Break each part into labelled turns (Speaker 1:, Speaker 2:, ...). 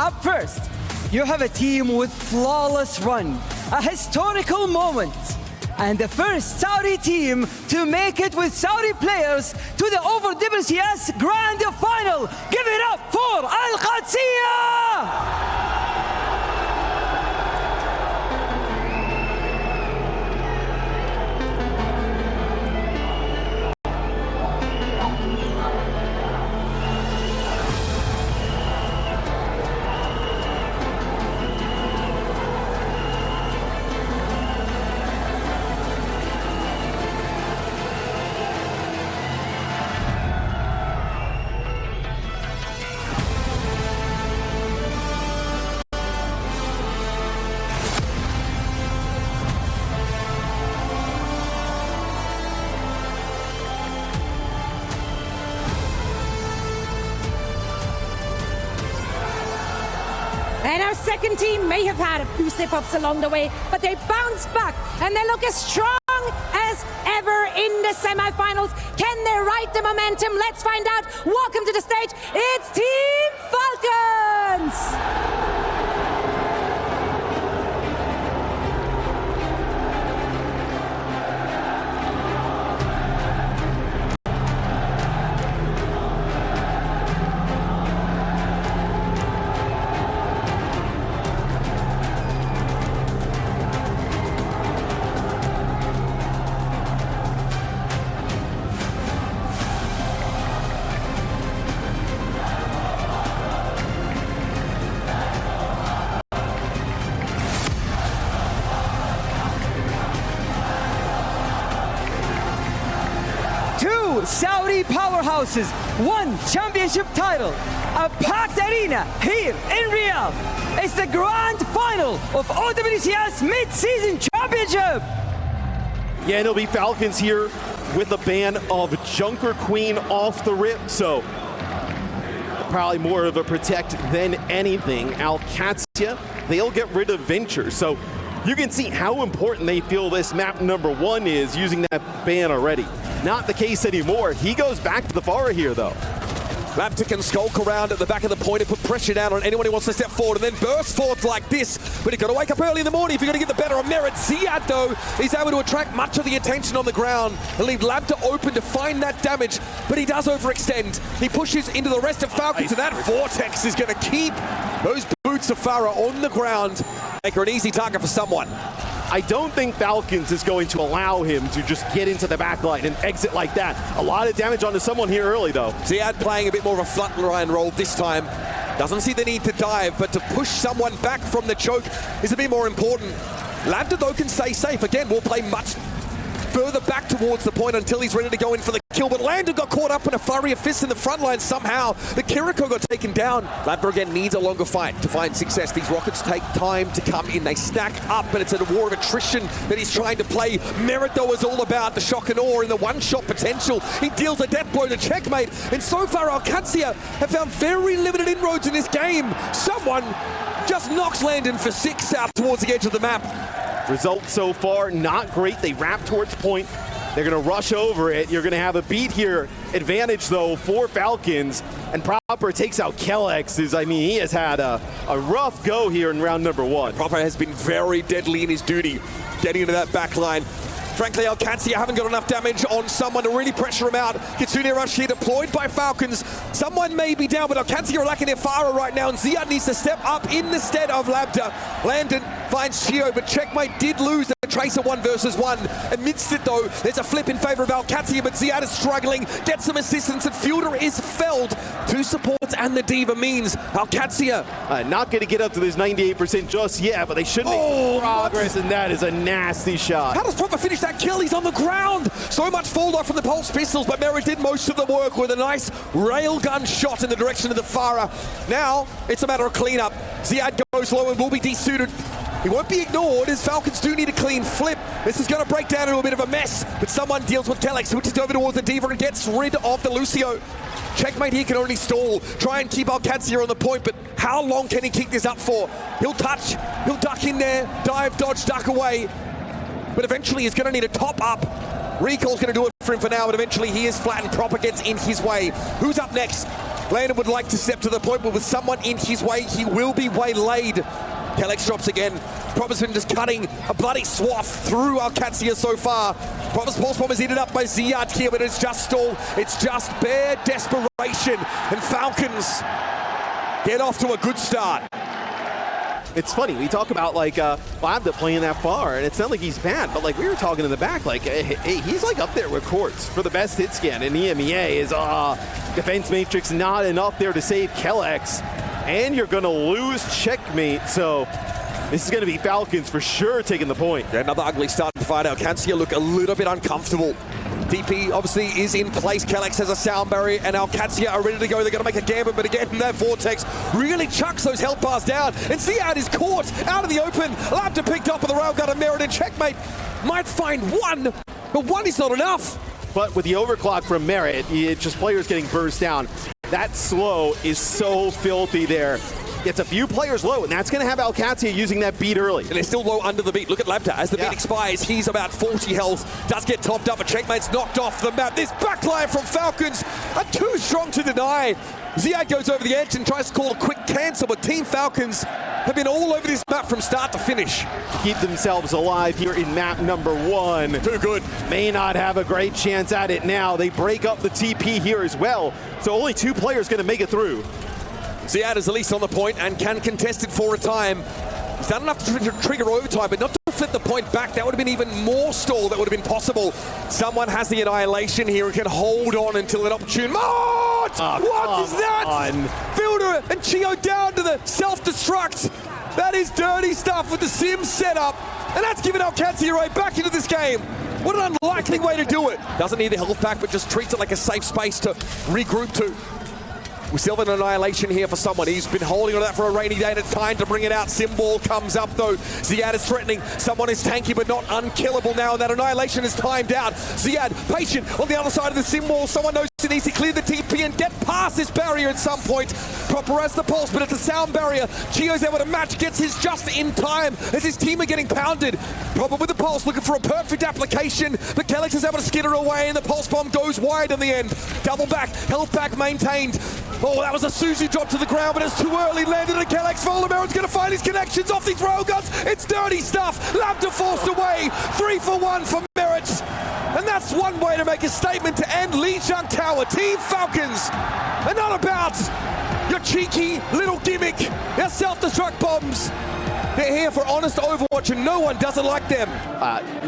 Speaker 1: Up first, you have a team with flawless run, a historical moment, and the first Saudi team to make it with Saudi players to the OWCS Grand Final. Give it up for AlQadsiah!
Speaker 2: And our second team may have had a few slip-ups along the way, but they bounce back and they look as strong as ever in the semi-finals. Can they ride the momentum? Let's find out. Welcome to the stage. It's Team Falcons!
Speaker 1: Saudi powerhouses, one championship title, a packed arena here in Riyadh. It's the grand final of OWCS mid-season championship.
Speaker 3: Yeah, and it'll be Falcons here with a ban of Junker Queen off the rip, so probably more of a protect than anything. AlQadsiah, they'll get rid of Venture, so you can see how important they feel this map number 1 is using that ban already. Not the case anymore. He goes back to the Farah here, though.
Speaker 4: Labta can skulk around at the back of the point and put pressure down on anyone who wants to step forward and then burst forth like this. But you've got to wake up early in the morning if you're going to get the better of Merit. AG.AL, though, is able to attract much of the attention on the ground and leave Labta open to find that damage. But he does overextend. He pushes into the rest of Falcons, and that Vortex is going to keep those boots of Farah on the ground. Make her an easy target for someone.
Speaker 3: I don't think Falcons is going to allow him to just get into the backline and exit like that. A lot of damage onto someone here early, though.
Speaker 4: AG.AL playing a bit more of a frontline role this time. Doesn't see the need to dive, but to push someone back from the choke is a bit more important. Labta, though, can stay safe. Again, will play much further back towards the point until he's ready to go in for the kill, but Landon got caught up in a flurry of fists in the front line somehow. The Kiriko got taken down. Labta again needs a longer fight to find success. These rockets take time to come in. They stack up, but it's a war of attrition that he's trying to play. Merit, though, is all about the shock and awe and the one-shot potential. He deals a death blow to checkmate, and so far AlQadsiah have found very limited inroads in this game. Someone just knocks Landon for 6 out towards the edge of the map.
Speaker 3: Results so far, not great. They wrap towards point. They're going to rush over it. You're going to have a beat here. Advantage, though, for Falcons. And Proper takes out Kellex. I mean, he has had a rough go here in round number 1.
Speaker 4: Proper has been very deadly in his duty, getting into that back line. Frankly, AlQadsiah haven't got enough damage on someone to really pressure him out. Kitsune Rush here deployed by Falcons. Someone may be down, but AlQadsiah are lacking their Farah right now, and AG.AL needs to step up in the stead of Labta. Landon finds Chio, but checkmate did lose the Tracer 1 versus 1. Amidst it, though, there's a flip in favor of AlQadsiah, but AG.AL is struggling, gets some assistance, and Fielder is felled. 2 supports and the Diva means AlQadsiah
Speaker 3: not going to get up to this 98% just yet, but they should make progress, and that is a nasty shot.
Speaker 4: How does Proper finish that kill? He's on the ground. So much fall off from the pulse pistols, but Merit did most of the work with a nice railgun shot in the direction of the Farah. Now it's a matter of cleanup. AG.AL goes low and will be desuited. He won't be ignored as Falcons do need a clean flip. This is going to break down into a bit of a mess, but someone deals with Kellex, switches over towards the Diva and gets rid of the Lucio. Checkmate here can only stall, try and keep AlQadsiah on the point, but how long can he keep this up for? He'll touch, he'll duck in there, dive, dodge, duck away, but eventually he's going to need a top up. Recall's going to do it for him for now, but eventually he is flat and Proper gets in his way. Who's up next? Landon would like to step to the point, but with someone in his way, he will be waylaid. Kellex drops again. Proper's been just cutting a bloody swath through AlQadsiah so far. Proper's pulse bomb is eaten up by Riyadh here, but it's just stall. It's just bare desperation. And Falcons get off to a good start.
Speaker 3: It's funny, we talk about like Lambda playing that far, and it's not like he's bad, but like we were talking in the back, like hey, he's like up there with Quartz for the best hit scan, and EMEA is defense matrix not enough there to save Kellex, and you're gonna lose checkmate, so this is gonna be Falcons for sure taking the point.
Speaker 4: Yeah, another ugly start to fight out. AlQadsiah look a little bit uncomfortable. DP obviously is in place. Kellex has a sound barrier, and AlQadsiah are ready to go. They're going to make a gambit, but again, that Vortex really chucks those health bars down. And Riyadh is caught out of the open. Lambda picked up with the railgun and Merit, and checkmate might find one, but one is not enough.
Speaker 3: But with the overclock from Merit, it's just players getting burst down. That slow is so filthy there. It's a few players low, and that's going to have AlQadsiah using that beat early.
Speaker 4: And they're still low under the beat. Look at Lambda. As the beat expires, he's about 40 health. Does get topped up, but checkmate's knocked off the map. This backline from Falcons are too strong to deny. Riyadh goes over the edge and tries to call a quick cancel, but Team Falcons have been all over this map from start to finish.
Speaker 3: Keep themselves alive here in map number 1.
Speaker 4: Too good.
Speaker 3: May not have a great chance at it now. They break up the TP here as well, so only 2 players going to make it through.
Speaker 4: Riyadh is at least on the point and can contest it for a time. He's done enough to trigger overtime, but not to flip the point back. That would have been even more stall that would have been possible. Someone has the annihilation here and can hold on until an opportune. What is that? Fielder and Chio down to the self-destruct. That is dirty stuff with the sim setup. And that's given AlQadsiah right back into this game. What an unlikely way to do it. Doesn't need the health pack, but just treats it like a safe space to regroup to. We still have an annihilation here for someone. He's been holding on to that for a rainy day, and it's time to bring it out. Symbol comes up, though. Riyadh is threatening. Someone is tanky, but not unkillable now, and that annihilation is timed out. Riyadh, patient on the other side of the symbol. Someone knows he needs to clear the TP and get past this barrier at some point. Proper has the pulse, but it's a sound barrier. Gio's able to match, gets his just in time as his team are getting pounded. Proper with the pulse, looking for a perfect application, but Kellex is able to skitter away, and the pulse bomb goes wide in the end. Double back, health back maintained. Oh, that was a Susie drop to the ground, but it's too early. Landed at Kellex. Voldemort's going to find his connections off these railguns. It's dirty stuff. Lambda forced away. 3 for 1 for Merit. And that's one way to make a statement to end Lijiang Tower. Team Falcons are not about your cheeky little gimmick. They're self-destruct bombs. They're here for honest Overwatch, and no one doesn't like them.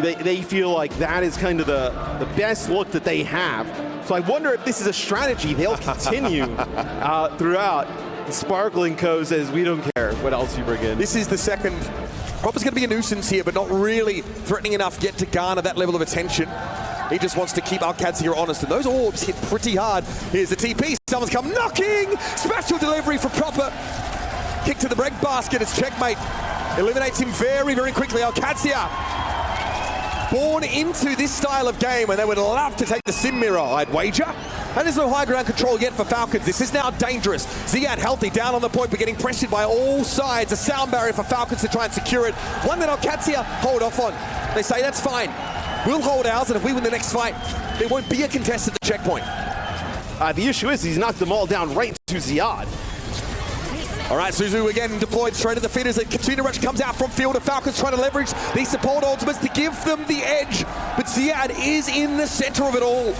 Speaker 3: They feel like that is kind of the best look that they have. So I wonder if this is a strategy they'll continue throughout. Sparkling Co says, we don't care what else you bring in.
Speaker 4: This is the second. Proper's going to be a nuisance here, but not really threatening enough yet to garner that level of attention. He just wants to keep AlQadsiah honest, and those orbs hit pretty hard. Here's the TP. Someone's come knocking. Special delivery for Proper. Kick to the break basket. It's checkmate. Eliminates him very, very quickly. AlQadsiah born into this style of game, and they would love to take the sim mirror, I'd wager. And there's no high ground control yet for Falcons. This is now dangerous. Riyadh healthy, down on the point, but getting pressured by all sides. A sound barrier for Falcons to try and secure it. One that AlQadsiah hold off on. They say, that's fine. We'll hold ours, and if we win the next fight, there won't be a contest at the checkpoint.
Speaker 3: The issue is he's knocked them all down right to Riyadh.
Speaker 4: All right, Suzu again deployed straight at the fit as a Katrina Rush comes out from field. And Falcons trying to leverage these support ultimates to give them the edge. But Riyadh is in the center of it all.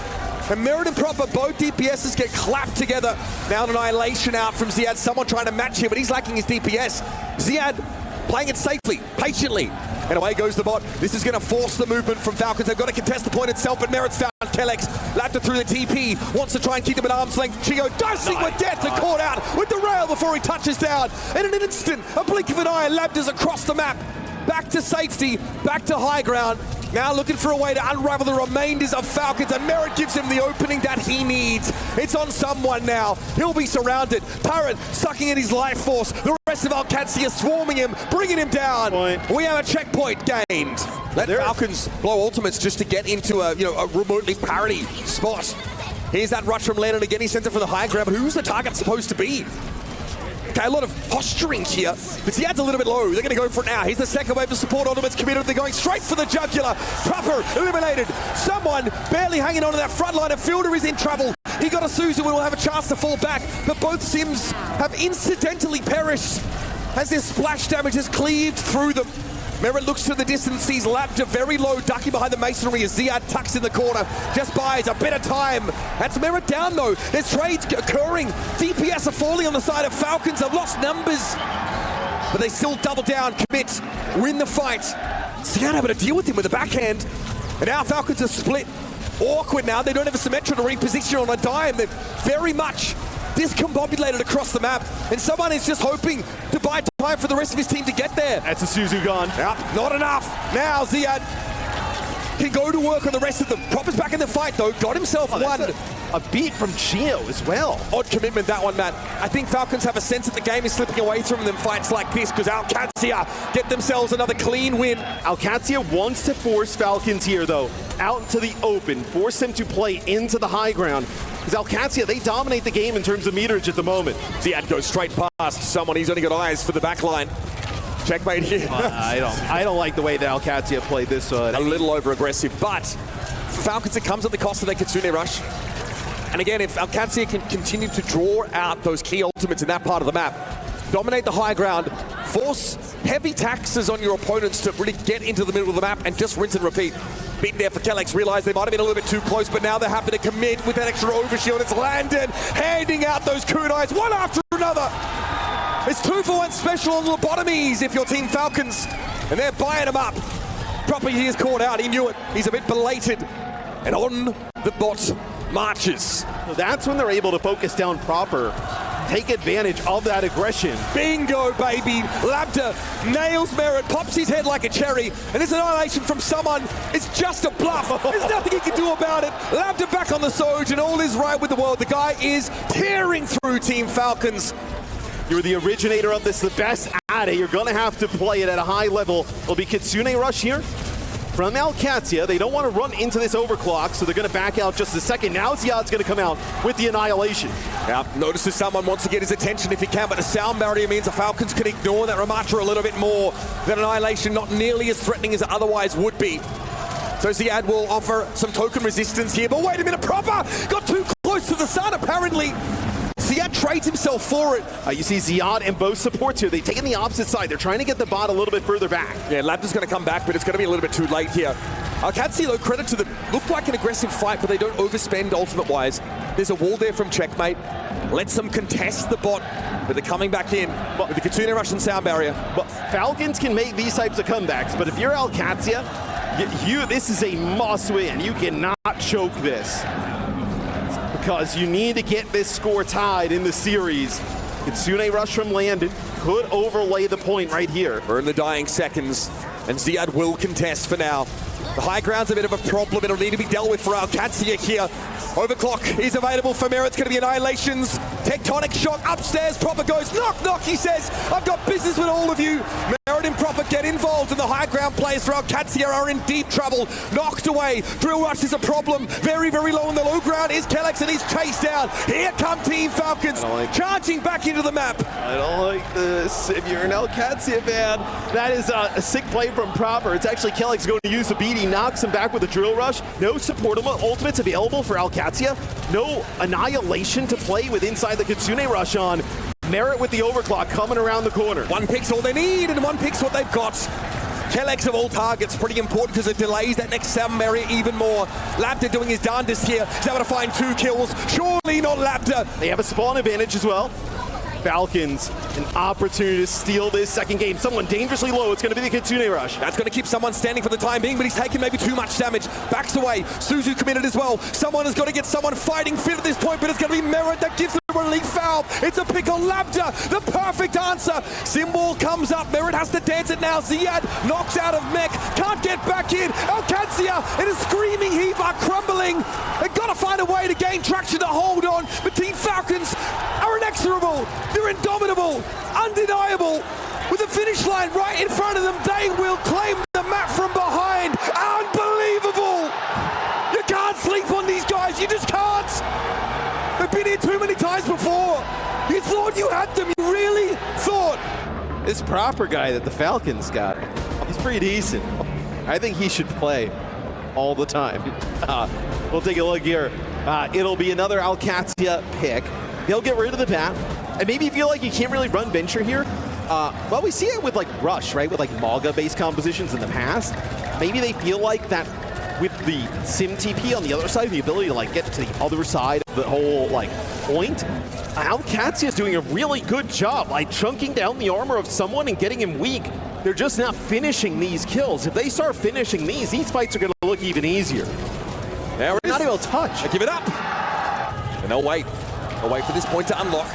Speaker 4: And Merit and Proper, both DPSs get clapped together. Now an annihilation out from Riyadh. Someone trying to match him, but he's lacking his DPS. Riyadh playing it safely, patiently. And away goes the bot. This is going to force the movement from Falcons. They've got to contest the point itself, but Merit's found Kellex. Lambda through the TP. Wants to try and keep them at arm's length. Chio dicing with death and caught out with the rail before he touches down. In an instant, a blink of an eye, Lambda's across the map. Back to safety, back to high ground. Now looking for a way to unravel the remainders of Falcons, and Merit gives him the opening that he needs. It's on someone now. He'll be surrounded. Parrot sucking in his life force. The rest of AlQadsiah swarming him, bringing him down. We have a checkpoint gained. Let Falcons blow ultimates just to get into a remotely parity spot. Here's that rush from Lennon again. He sends it for the high ground, but who's the target supposed to be? Okay, a lot of posturing here, but Riyadh's a little bit low. They're going to go for it now. Here's the second wave of support ultimates committed. They're going straight for the jugular. Proper eliminated. Someone barely hanging on to that front line. A fielder is in trouble. He got a Suzu and will have a chance to fall back, but both Sims have incidentally perished as their splash damage has cleaved through them. Merit looks to the distance, sees Labda very low, ducking behind the masonry as Ziad tucks in the corner, just buys a bit of time. That's Merit down though. There's trades occurring. DPS are falling on the side of Falcons. Have lost numbers, but they still double down, commit, win the fight. Ziad able to deal with him with a backhand, and now Falcons are split. Awkward now, they don't have a Symmetra to reposition on a dime. They're very much discombobulated across the map, and someone is just hoping to buy time for the rest of his team to get there.
Speaker 3: That's a Suzu gone.
Speaker 4: Yep, not enough. Now Ziad can go to work on the rest of them. Propper's back in the fight though, got himself one.
Speaker 3: A beat from Geo as well.
Speaker 4: Odd commitment, that one, Matt. I think Falcons have a sense that the game is slipping away from them fights like this, because AlQadsiah get themselves another clean win.
Speaker 3: AlQadsiah wants to force Falcons here, though, out into the open, force them to play into the high ground. Because AlQadsiah, they dominate the game in terms of meterage at the moment.
Speaker 4: Ziad goes straight past someone. He's only got eyes for the back line. Checkmate here.
Speaker 3: I don't like the way that AlQadsiah played this one.
Speaker 4: A little over-aggressive, but for Falcons, it comes at the cost of their Kitsune rush. And again, if AlQadsiah can continue to draw out those key ultimates in that part of the map, dominate the high ground, force heavy taxes on your opponents to really get into the middle of the map and just rinse and repeat. Beaten there for Kellex, realized they might have been a little bit too close, but now they're happy to commit with that extra overshield. It's Landon handing out those kunais one after another. It's 2-for-1 special on lobotomies if you're Team Falcons, and they're buying them up. Proper, he is caught out, he knew it. He's a bit belated, and on the bot marches.
Speaker 3: That's when they're able to focus down proper, take advantage of that aggression.
Speaker 4: Bingo, baby. Labda nails Merit, pops his head like a cherry, and this annihilation from someone. It's just a bluff. There's nothing he can do about it. Labda back on the Soj, and all is right with the world. The guy is tearing through Team Falcons.
Speaker 3: You're the originator of this, the best at it. You're going to have to play it at a high level. It'll be Kitsune rush here from AlQadsiah. They don't want to run into this overclock, so they're going to back out just a second. Now Ziad's going to come out with the annihilation.
Speaker 4: Yeah, notices someone wants to get his attention if he can, but the sound barrier means the Falcons can ignore that Ramatra a little bit more. That annihilation not nearly as threatening as it otherwise would be. So Ziad will offer some token resistance here, but wait a minute, Proper got too close to the sun apparently. Ziad trades himself for it.
Speaker 3: You see Ziad and both supports here. They've taken the opposite side. They're trying to get the bot a little bit further back.
Speaker 4: Yeah, Labda's going to come back, but it's going to be a little bit too late here. AlQadsiah, though, credit to them. Looked like an aggressive fight, but they don't overspend ultimate-wise. There's a wall there from Checkmate. Lets them contest the bot, but they're coming back in with the Kitsune rush and sound barrier.
Speaker 3: But Falcons can make these types of comebacks, but if you're AlQadsiah, this is a must-win. You cannot choke this, because you need to get this score tied in the series. Kitsune rush from Landon could overlay the point right here.
Speaker 4: We're in the dying seconds, and Ziad will contest for now. The high ground's a bit of a problem. It'll need to be dealt with for AlQadsiah here. Overclock is available for Merit. It's going to be annihilations. Tectonic shock upstairs. Proper goes knock, knock. He says, I've got business with all of you. Merit and Proper get involved, and the high ground players for AlQadsiah are in deep trouble. Knocked away. Drill rush is a problem. Very, very low on the low ground is Kellex, and he's chased down. Here come Team Falcons, charging back into the map.
Speaker 3: I don't like this. If you're an AlQadsiah fan, that is a sick play from Proper. It's actually Kellex going to use the beat. He knocks him back with a drill rush. No support ultimates available for AlQadsiah. No annihilation to play with inside the Kitsune rush on. Merit with the overclock coming around the corner.
Speaker 4: One pick's all they need, and one pick's what they've got. Kellex of all targets, pretty important because it delays that next sound barrier even more. Labda doing his darndest here. He's able to find 2 kills. Surely not Labda.
Speaker 3: They have a spawn advantage as well. Falcons, an opportunity to steal this second game. Someone dangerously low. It's going to be the Kitsune rush.
Speaker 4: That's going to keep someone standing for the time being, but he's taken maybe too much damage. Backs away. Suzu committed as well. Someone has got to get someone fighting fit at this point, but it's going to be Merit that gives the relief foul. It's a pick on Labda. The perfect answer. Symbol comes up. Merit has to dance it now. Ziad knocks out of Mech. Can't get back in. AlQadsiah in a screaming heap are crumbling. They've got to find a way to gain traction to hold on, but Team Falcons are inexorable. They're indomitable, undeniable. With the finish line right in front of them, they will claim the map from behind. Unbelievable! You can't sleep on these guys, you just can't. They've been here too many times before. You thought you had them, you really thought.
Speaker 3: This Proper guy that the Falcons got, he's pretty decent. I think he should play all the time. We'll take a look here It'll be another AlQadsiah pick. They'll get rid of the bat, and maybe feel like you can't really run Venture here. Well, we see it with like Rush, right? With like Maga-based compositions in the past. Maybe they feel like that with the Sim TP on the other side, the ability to like get to the other side of the whole like point. AlQadsiah is doing a really good job, like chunking down the armor of someone and getting him weak. They're just not finishing these kills. If they start finishing these fights are going to look even easier.
Speaker 4: There it is.
Speaker 3: Not able to touch.
Speaker 4: They give it up. And they'll wait. They'll wait for this point to unlock.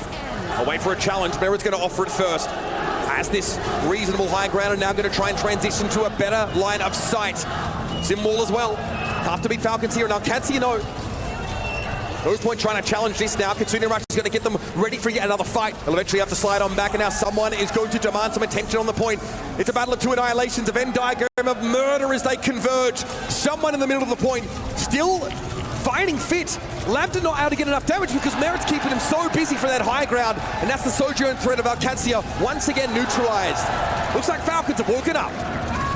Speaker 4: They'll wait for a challenge. Merritt's going to offer it first. Has this reasonable high ground and now going to try and transition to a better line of sight. Simwall as well. Tough to beat Falcons here. And AlQadsiah, you know, no point trying to challenge this now. Kitsune Rush is going to get them ready for yet another fight. They'll eventually have to slide on back, and now someone is going to demand some attention on the point. It's a battle of two annihilations, a Venn diagram of murder as they converge. Someone in the middle of the point, still fighting fit. Lambda not able to get enough damage because Merritt's keeping him so busy for that high ground, and that's the Sojourn threat of AlQadsiah once again neutralized. Looks like Falcons have woken up.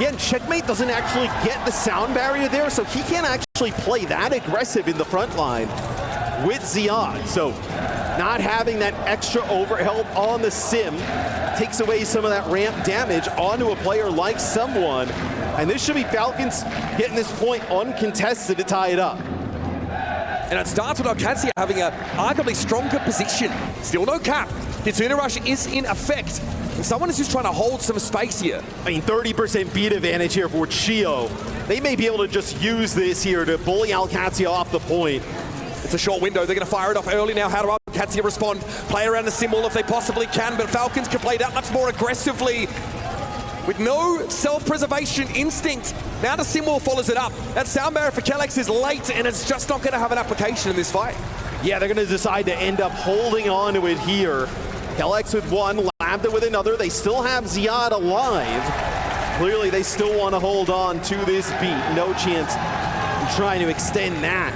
Speaker 3: Yeah, and Checkmate doesn't actually get the sound barrier there, so he can't actually play that aggressive in the front line with Riyadh. So not having that extra overhelp on the Sim takes away some of that ramp damage onto a player like someone. And this should be Falcons getting this point uncontested to tie it up.
Speaker 4: And it starts with AlQadsiah having a arguably stronger position. Still no cap. Kitsune Rush is in effect. And someone is just trying to hold some space here.
Speaker 3: I mean, 30% beat advantage here for Chio. They may be able to just use this here to bully AlQadsiah off the point.
Speaker 4: It's a short window. They're going to fire it off early now. How do AlQadsiah respond? Play around the Simwall if they possibly can, but Falcons can play that much more aggressively with no self-preservation instinct. Now the Simwall follows it up. That sound barrier for Kellex is late, and it's just not going to have an application in this fight.
Speaker 3: Yeah, they're going to decide to end up holding on to it here. Kellex with one, Lambda with another. They still have Riyadh alive. Clearly, they still want to hold on to this beat. No chance in trying to extend that.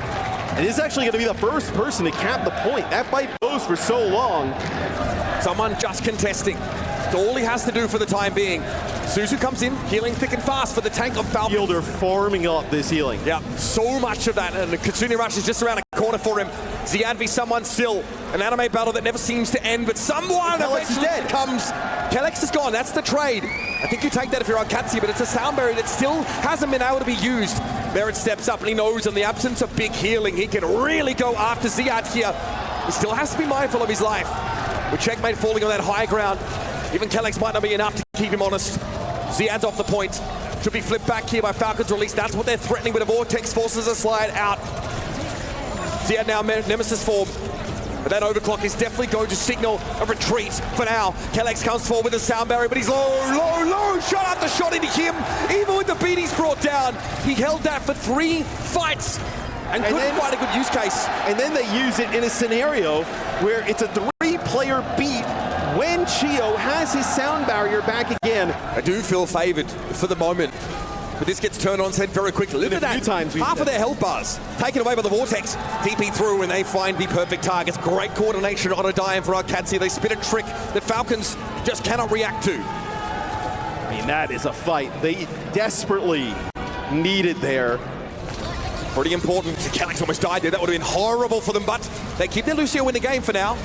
Speaker 3: And this is actually going to be the first person to cap the point. That fight goes for so long.
Speaker 4: Someone just contesting. It's all he has to do for the time being. Suzu comes in, healing thick and fast for the tank of Falcons.
Speaker 3: Fielder farming up this healing.
Speaker 4: Yeah, so much of that. And the Kitsune Rush is just around a corner for him. Riyadh v someone still. An anime battle that never seems to end, but someone eventually comes. Kellex is gone, that's the trade. I think you take that if you're AlQadsiah, but it's a sound barrier that still hasn't been able to be used. Merritt steps up and he knows in the absence of big healing, he can really go after Riyadh here. He still has to be mindful of his life. With Checkmate falling on that high ground, even Kellex might not be enough to keep him honest. Riyadh's off the point. Should be flipped back here by Falcons release. That's what they're threatening with a Vortex, forces a slide out. Riyadh now Nemesis form. But that overclock is definitely going to signal a retreat for now. Kellex comes forward with a sound barrier, but he's low. Shot after shot into him. Even with the beat he's brought down, he held that for 3 fights and couldn't find a good use case.
Speaker 3: And then they use it in a scenario where it's a 3-player beat when Chio has his sound barrier back again.
Speaker 4: I do feel favored for the moment. But this gets turned on its head very quickly. Look at that. Half of their health bars taken away by the Vortex. TP through and they find the perfect targets. Great coordination on a dive for AlQadsiah. They spit a trick that Falcons just cannot react to.
Speaker 3: I mean, that is a fight they desperately needed there.
Speaker 4: Pretty important. Kellex almost died there. That would have been horrible for them, but they keep their Lucio in the game for now.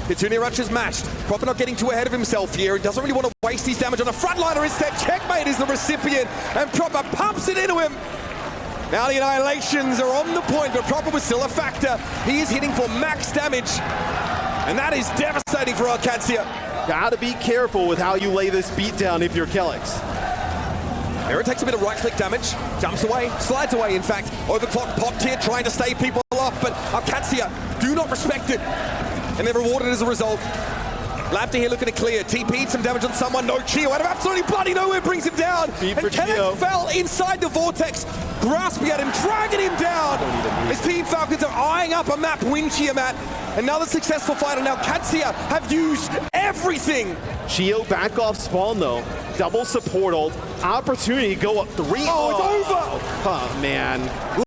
Speaker 4: Kitsune Rush is matched. Proper not getting too ahead of himself here. He doesn't really want to waste his damage on a frontliner. Instead, Checkmate is the recipient, and Proper pumps it into him. Now the annihilations are on the point, but Proper was still a factor. He is hitting for max damage, and that is devastating for AlQadsiah.
Speaker 3: Gotta be careful with how you lay this beat down if you're Kellex.
Speaker 4: Merritt takes a bit of right-click damage, jumps away, slides away, in fact. Overclock popped here, trying to stave people off, but AlQadsiah do not respect it. And they're rewarded as a result. Lambda here looking to clear. TP'd some damage on someone. No Chio out of absolutely bloody nowhere brings him down. And Kellex fell inside the Vortex, grasping at him, dragging him down. As Team Falcons are eyeing up a map win here, Matt. Another successful fight, and now AlQadsiah have used everything.
Speaker 3: Chio back off spawn though. Double support ult. Opportunity to go up 3.
Speaker 4: Oh, it's over.
Speaker 3: Oh, man.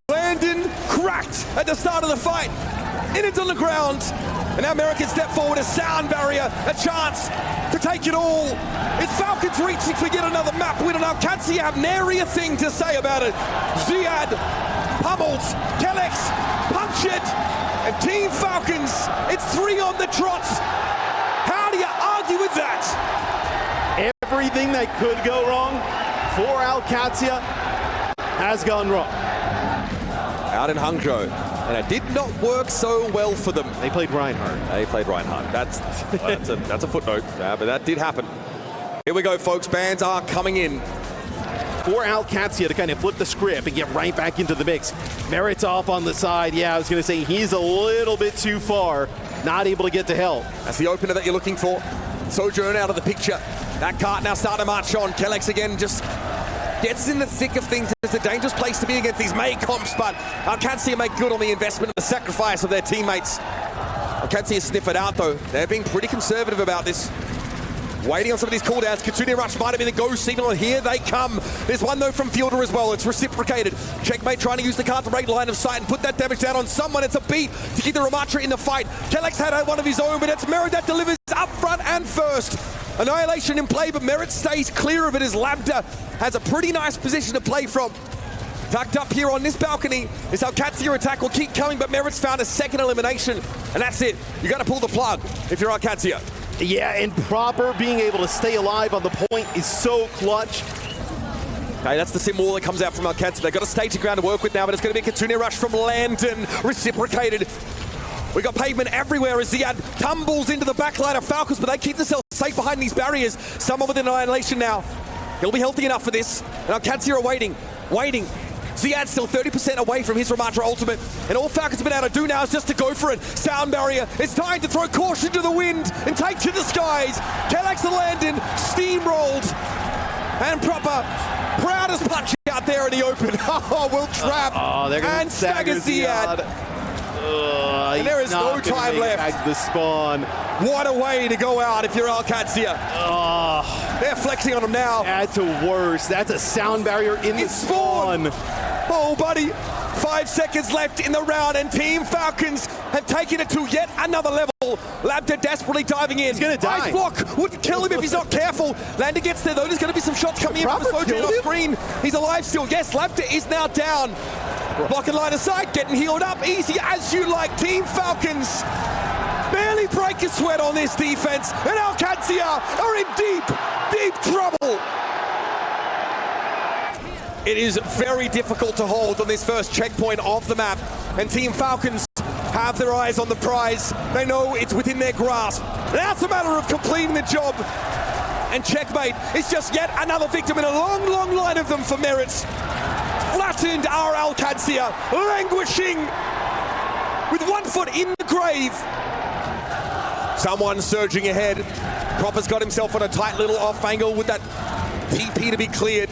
Speaker 4: Landon cracked at the start of the fight. It's on the ground. And now Merritt can step forward, a sound barrier, a chance to take it all. It's Falcons reaching for yet another map win, and AlQadsiah have nary a thing to say about it. Riyadh pummeled. Kellex punctured. And Team Falcons, it's 3 on the trot. How do you argue with that?
Speaker 3: Everything that could go wrong for AlQadsiah has gone wrong.
Speaker 4: Out in Hangzhou, and it did not work so well for them.
Speaker 3: They played Reinhardt.
Speaker 4: They played Reinhardt. That's a footnote, but that did happen. Here we go, folks. Bans are coming in.
Speaker 3: For AlQadsiah to kind of flip the script and get right back into the mix. Merritt's off on the side. Yeah, I was going to say he's a little bit too far, not able to get to help.
Speaker 4: That's the opener that you're looking for. Sojourn out of the picture. That cart now starting to march on. Kellex again just gets in the thick of things. It's a dangerous place to be against these May comps, but AlQadsiah make good on the investment and the sacrifice of their teammates. AlQadsiah sniff it out, though. They're being pretty conservative about this. Waiting on some of these cooldowns. Katsune Rush might have been the go signal, and here they come. There's one, though, from Fielder as well. It's reciprocated. Checkmate trying to use the card to break line of sight and put that damage down on someone. It's a beat to keep the Ramatra in the fight. Kellex had one of his own, but it's Merritt that delivers up front and first. Annihilation in play, but Merritt stays clear of it as Lambda has a pretty nice position to play from. Tucked up here on this balcony is AlQadsiah attack will keep coming, but Merritt's found a second elimination, and that's it. You got to pull the plug if you're AlQadsiah.
Speaker 3: Yeah, and proper being able to stay alive on the point is so clutch.
Speaker 4: Okay, that's the sim wall that comes out from AlQadsiah. They've got a staging ground to work with now, but it's going to be a Katsune Rush from Landon, reciprocated. We got pavement everywhere as Ziad tumbles into the backline of Falcons, but they keep themselves safe behind these barriers. Someone with annihilation now. He'll be healthy enough for this. And AlQadsiah are waiting. Ziad's still 30% away from his Ramatra ultimate, and all Falcons have been able to do now is just to go for it. Sound barrier, it's time to throw caution to the wind and take to the skies. Kellex and Landon steamrolled, and proper proudest punch out there in the open. Oh, will trap and stagger Ziad. And there is no time left.
Speaker 3: Back the spawn.
Speaker 4: What a way to go out if you're AlQadsiah. They're flexing on him now.
Speaker 3: That's worse. That's a sound barrier in the spawn.
Speaker 4: Oh, buddy. 5 seconds left in the round, and Team Falcons have taken it to yet another level. Lambda desperately diving in.
Speaker 3: He's going to die.
Speaker 4: Ice block would kill him if he's not careful. Lambda gets there, though. There's going to be some shots coming in from the Sojourn off screen. He's alive still. Yes, Lambda is now down. Blocking line of sight, getting healed up. Easy as you like. Team Falcons barely break a sweat on this defense, and AlQadsiah are in deep trouble. It is very difficult to hold on this first checkpoint of the map, and Team Falcons have their eyes on the prize. They know it's within their grasp. Now it's a matter of completing the job, and Checkmate is just yet another victim in a long line of them for Merits. Flattened are AlQadsiah, languishing with 1 foot in the grave. Someone surging ahead. Proper's got himself on a tight little off angle with that TP to be cleared.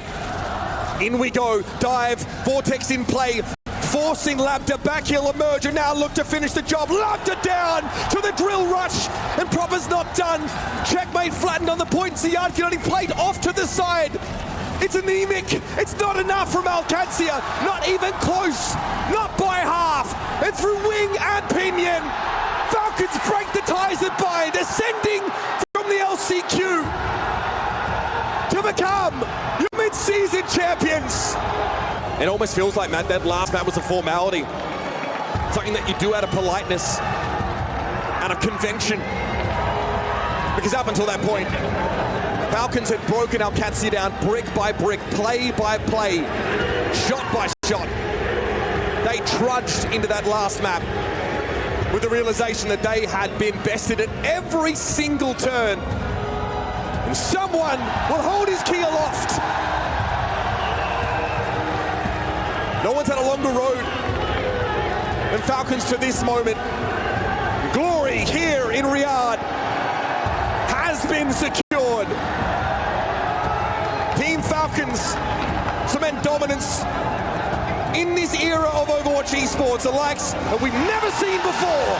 Speaker 4: In we go, dive, Vortex in play, forcing Lambda back, he'll emerge and now look to finish the job. Lambda down to the drill rush, and Proper's not done. Checkmate flattened on the point, Ziad can only play off to the side. It's anemic, it's not enough from AlQadsiah, not even close, not by half, and through wing and pinion, Falcons break the ties that bind, ascending from the LCQ to become your mid-season champions. It almost feels like, Matt, that last map was a formality. Something that you do out of politeness, out of convention. Because up until that point, Falcons had broken AlQadsiah down brick by brick, play by play, shot by shot. They trudged into that last map with the realization that they had been bested at every single turn. And someone will hold his key aloft. No one's had a longer road than Falcons to this moment. Glory here in Riyadh has been secured. Team Falcons cement dominance in this era of Overwatch Esports, the likes that we've never seen before.